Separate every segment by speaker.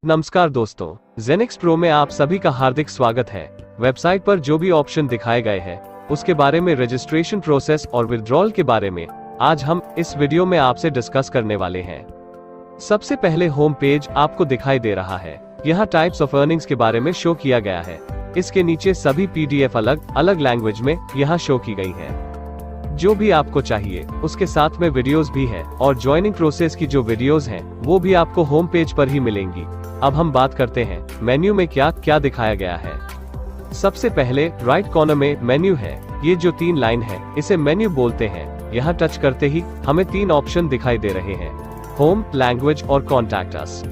Speaker 1: नमस्कार दोस्तों, जेनिक्स प्रो में आप सभी का हार्दिक स्वागत है। वेबसाइट पर जो भी ऑप्शन दिखाए गए हैं उसके बारे में, रजिस्ट्रेशन प्रोसेस और विड्रॉल के बारे में आज हम इस वीडियो में आपसे डिस्कस करने वाले हैं। सबसे पहले होम पेज आपको दिखाई दे रहा है। यहाँ टाइप्स ऑफ अर्निंग्स के बारे में शो किया गया है। इसके नीचे सभी PDF अलग अलग लैंग्वेज में यहाँ शो की गई है। जो भी आपको चाहिए उसके साथ में वीडियोस भी है और ज्वाइनिंग प्रोसेस की जो वीडियोस हैं वो भी आपको होम पेज पर ही मिलेंगी। अब हम बात करते हैं मेन्यू में क्या क्या दिखाया गया है। सबसे पहले राइट कॉर्नर में मेन्यू है। ये जो 3 लाइन है इसे मेन्यू बोलते हैं। यहाँ टच करते ही हमें 3 ऑप्शन दिखाई दे रहे हैं, होम, लैंग्वेज और कॉन्टैक्ट अस।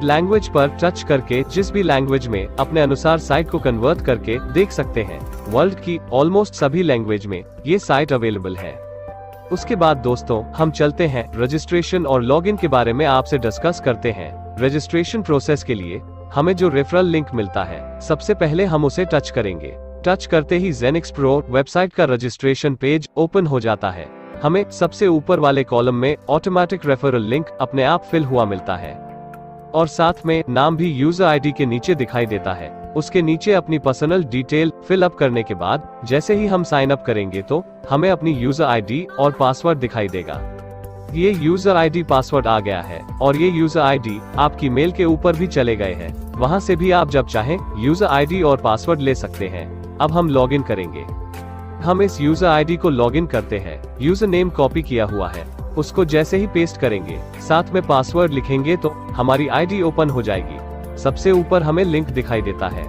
Speaker 1: लैंग्वेज पर टच करके जिस भी लैंग्वेज में अपने अनुसार साइट को कन्वर्ट करके देख सकते हैं। वर्ल्ड की ऑलमोस्ट सभी लैंग्वेज में ये साइट अवेलेबल है। उसके बाद दोस्तों हम चलते हैं रजिस्ट्रेशन और लॉगिन के बारे में आपसे डिस्कस करते हैं। रजिस्ट्रेशन प्रोसेस के लिए हमें जो रेफरल लिंक मिलता है सबसे पहले हम उसे टच करेंगे। टच करते ही जेनिक्स प्रो वेबसाइट का रजिस्ट्रेशन पेज ओपन हो जाता है। हमें सबसे ऊपर वाले कॉलम में ऑटोमेटिक रेफरल लिंक अपने आप फिल हुआ मिलता है और साथ में नाम भी यूजर आईडी के नीचे दिखाई देता है। उसके नीचे अपनी पर्सनल डिटेल फिल अप करने के बाद जैसे ही हम साइन अप करेंगे तो हमें अपनी यूजर आईडी और पासवर्ड दिखाई देगा। ये यूजर आईडी पासवर्ड आ गया है और ये यूजर आईडी आपकी मेल के ऊपर भी चले गए हैं। वहां से भी आप जब चाहें यूजर आईडी और पासवर्ड ले सकते हैं। अब हम लॉग इन करेंगे। हम इस यूजर आईडी को लॉग इन करते हैं। यूजर नेम कॉपी किया हुआ है, उसको जैसे ही पेस्ट करेंगे साथ में पासवर्ड लिखेंगे तो हमारी आईडी ओपन हो जाएगी। सबसे ऊपर हमें लिंक दिखाई देता है।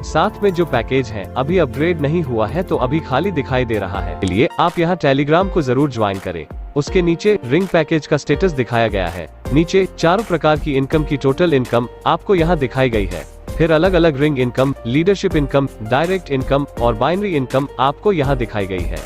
Speaker 1: साथ में जो पैकेज है अभी अपग्रेड नहीं हुआ है तो अभी खाली दिखाई दे रहा है। इसलिए आप यहाँ टेलीग्राम को जरूर ज्वाइन करें। उसके नीचे रिंग पैकेज का स्टेटस दिखाया गया है। नीचे 4 प्रकार की इनकम की टोटल इनकम आपको यहाँ दिखाई गई है। फिर अलग अलग ring income, leadership income, direct income और बाइनरी इनकम आपको यहाँ दिखाई गई है।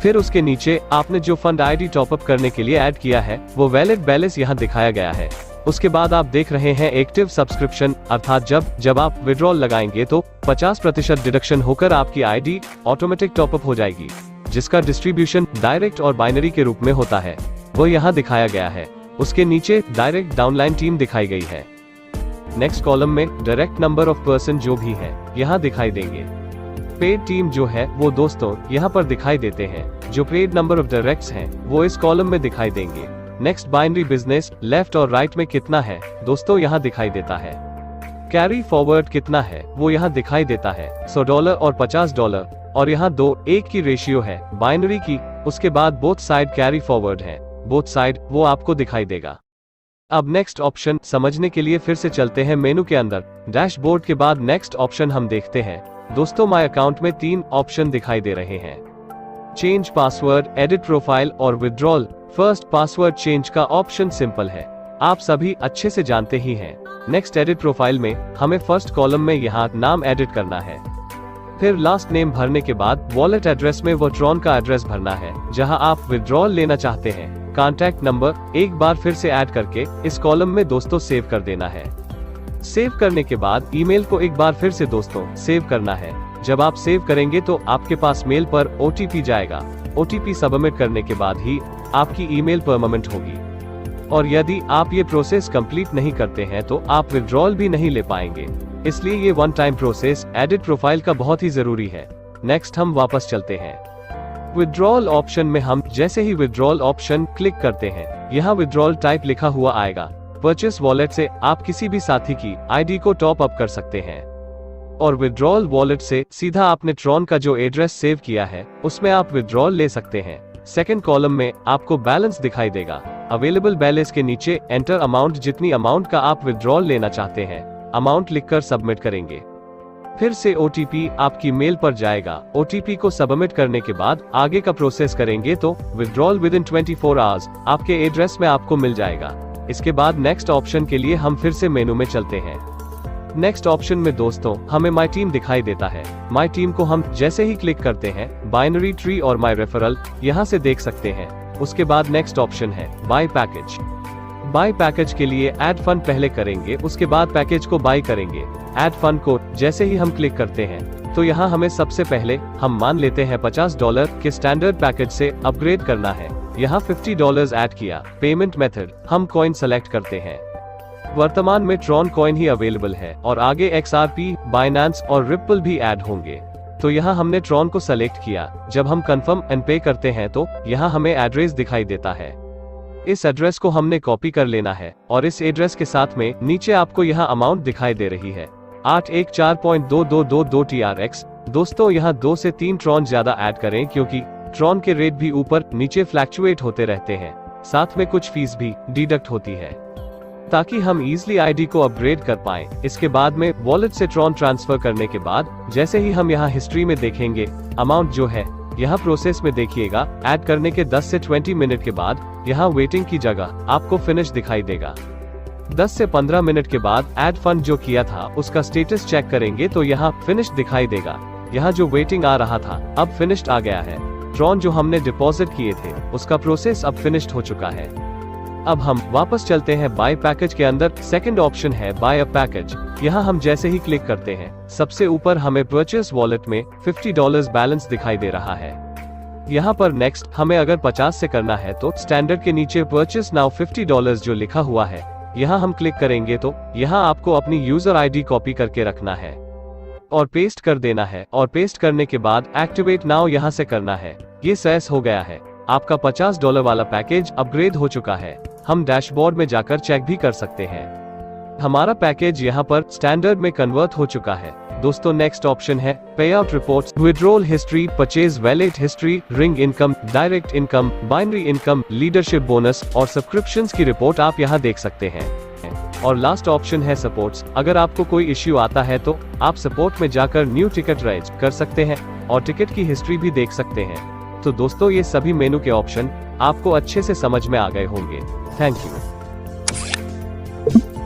Speaker 1: फिर उसके नीचे आपने जो फंड आईडी टॉपअप करने के लिए ऐड किया है वो वैलिड बैलेंस यहाँ दिखाया गया है। उसके बाद आप देख रहे हैं एक्टिव सब्सक्रिप्शन, अर्थात जब आप विड्रॉल लगाएंगे तो 50% डिडक्शन होकर आपकी आईडी ऑटोमेटिक टॉपअप हो जाएगी, जिसका डिस्ट्रीब्यूशन डायरेक्ट और बाइनरी के रूप में होता है, वो यहाँ दिखाया गया है। उसके नीचे डायरेक्ट डाउनलाइन टीम दिखाई गई है। नेक्स्ट कॉलम में डायरेक्ट नंबर ऑफ पर्सन जो भी है यहाँ दिखाई देंगे। पेड टीम जो है वो दोस्तों यहाँ पर दिखाई देते हैं। जो पेड नंबर ऑफ डायरेक्ट्स हैं वो इस कॉलम में दिखाई देंगे। नेक्स्ट बाइनरी बिजनेस लेफ्ट और राइट में कितना है दोस्तों यहाँ दिखाई देता है। कैरी फॉरवर्ड कितना है वो यहाँ दिखाई देता है, $100 और $50 और यहाँ 2:1 की रेशियो है बाइनरी की। उसके बाद बोथ साइड कैरी फॉरवर्ड है, बोथ साइड वो आपको दिखाई देगा। अब नेक्स्ट ऑप्शन समझने के लिए फिर से चलते हैं मेनू के अंदर। डैशबोर्ड के बाद नेक्स्ट ऑप्शन हम देखते हैं। दोस्तों माय अकाउंट में 3 ऑप्शन दिखाई दे रहे हैं, चेंज पासवर्ड, एडिट प्रोफाइल और विड्रॉल। फर्स्ट पासवर्ड चेंज का ऑप्शन सिंपल है, आप सभी अच्छे से जानते ही हैं। नेक्स्ट एडिट प्रोफाइल में हमें फर्स्ट कॉलम में यहाँ नाम एडिट करना है। फिर लास्ट नेम भरने के बाद वॉलेट एड्रेस में वो ट्रॉन का एड्रेस भरना है जहां आप विड्रॉल लेना चाहते हैं। कॉन्टैक्ट नंबर एक बार फिर से ऐड करके इस कॉलम में दोस्तों सेव कर देना है। सेव करने के बाद ईमेल को एक बार फिर से दोस्तों सेव करना है। जब आप सेव करेंगे तो आपके पास मेल पर OTP जाएगा। OTP सबमिट करने के बाद ही आपकी ईमेल परमानेंट होगी और यदि आप ये प्रोसेस कंप्लीट नहीं करते हैं तो आप विड्रॉल भी नहीं ले पाएंगे। इसलिए ये 1 टाइम प्रोसेस एडिट प्रोफाइल का बहुत ही जरूरी है। नेक्स्ट हम वापस चलते हैं। विड्रॉल ऑप्शन में हम जैसे ही विड्रॉल ऑप्शन क्लिक करते हैं यहाँ विड्रॉल टाइप लिखा हुआ आएगा। परचेस वॉलेट से आप किसी भी साथी की आईडी को टॉप अप कर सकते हैं और विड्रॉल वॉलेट से सीधा आपने ट्रॉन का जो एड्रेस सेव किया है उसमें आप विड्रॉल ले सकते हैं। सेकंड कॉलम में आपको बैलेंस दिखाई देगा। अवेलेबल बैलेंस के नीचे एंटर अमाउंट, जितनी अमाउंट का आप विड्रॉल लेना चाहते हैं अमाउंट लिखकर सबमिट करेंगे। फिर से OTP आपकी मेल पर जाएगा। OTP को सबमिट करने के बाद आगे का प्रोसेस करेंगे तो विड्रॉल विद इन 24 आवर्स आपके एड्रेस में आपको मिल जाएगा। इसके बाद नेक्स्ट ऑप्शन के लिए हम फिर से मेनू में चलते हैं। नेक्स्ट ऑप्शन में दोस्तों हमें माई टीम दिखाई देता है। माई टीम को हम जैसे ही क्लिक करते हैं बाइनरी ट्री और माई रेफरल यहाँ से देख सकते हैं। उसके बाद नेक्स्ट ऑप्शन है बाय पैकेज। बाय पैकेज के लिए ऐड फंड पहले करेंगे, उसके बाद पैकेज को बाय करेंगे। ऐड फंड को जैसे ही हम क्लिक करते हैं तो यहाँ हमें सबसे पहले हम मान लेते हैं $50 के स्टैंडर्ड पैकेज से अपग्रेड करना है। यहाँ $50 ऐड किया। पेमेंट मेथड हम कॉइन सेलेक्ट करते हैं। वर्तमान में ट्रॉन कॉइन ही अवेलेबल है और आगे XRP, बाइनेंस और रिप्पल भी ऐड होंगे। तो यहाँ हमने ट्रॉन को सेलेक्ट किया। जब हम कंफर्म एंड पे करते हैं तो यहाँ हमें एड्रेस दिखाई देता है। इस एड्रेस को हमने कॉपी कर लेना है और इस एड्रेस के साथ में नीचे आपको यहाँ अमाउंट दिखाई दे रही है 814.2222 TRX। दोस्तों यहाँ 2 से 3 ट्रॉन ज्यादा ऐड करें क्योंकि ट्रॉन के रेट भी ऊपर नीचे फ्लैक्चुएट होते रहते हैं, साथ में कुछ फीस भी डिडक्ट होती है ताकि हम इजीली आईडी को अपग्रेड कर पाएं। इसके बाद में वॉलेट से ट्रॉन ट्रांसफर करने के बाद जैसे ही हम यहाँ हिस्ट्री में देखेंगे अमाउंट जो है यहाँ प्रोसेस में देखिएगा, ऐड करने के 10 से 20 मिनट के बाद यहाँ वेटिंग की जगह आपको फिनिश दिखाई देगा। 10 से 15 मिनट के बाद ऐड फंड जो किया था उसका स्टेटस चेक करेंगे तो यहाँ फिनिश दिखाई देगा। यहाँ जो वेटिंग आ रहा था अब फिनिश्ड आ गया है। ट्रॉन जो हमने डिपॉजिट किए थे उसका प्रोसेस अब फिनिश्ड हो चुका है। अब हम वापस चलते हैं बाय पैकेज के अंदर। सेकंड ऑप्शन है बाय अ पैकेज। यहाँ हम जैसे ही क्लिक करते हैं सबसे ऊपर हमें परचेस वॉलेट में $50 बैलेंस दिखाई दे रहा है। यहाँ पर नेक्स्ट हमें अगर 50 से करना है तो स्टैंडर्ड के नीचे परचेस नाउ $50 जो लिखा हुआ है यहाँ हम क्लिक करेंगे तो यहाँ आपको अपनी यूजर आईडी कॉपी करके रखना है और पेस्ट कर देना है और पेस्ट करने के बाद एक्टिवेट नाउ यहाँ से करना है। ये सक्सेस हो गया है। आपका $50 वाला पैकेज अपग्रेड हो चुका है। हम डैशबोर्ड में जाकर चेक भी कर सकते हैं। हमारा पैकेज यहाँ पर स्टैंडर्ड में कन्वर्ट हो चुका है। दोस्तों नेक्स्ट ऑप्शन है पे out reports, withdrawal history, purchase wallet history, ring income, direct income, binary income, leadership bonus और सब्सक्रिप्शंस की रिपोर्ट आप यहाँ देख सकते हैं। और लास्ट ऑप्शन है सपोर्ट्स। अगर आपको कोई इश्यू आता है तो आप सपोर्ट में जाकर न्यू टिकट रेज कर सकते हैं और टिकट की हिस्ट्री भी देख सकते हैं। तो दोस्तों ये सभी मेनू के ऑप्शन आपको अच्छे से समझ में आ गए होंगे। Thank you.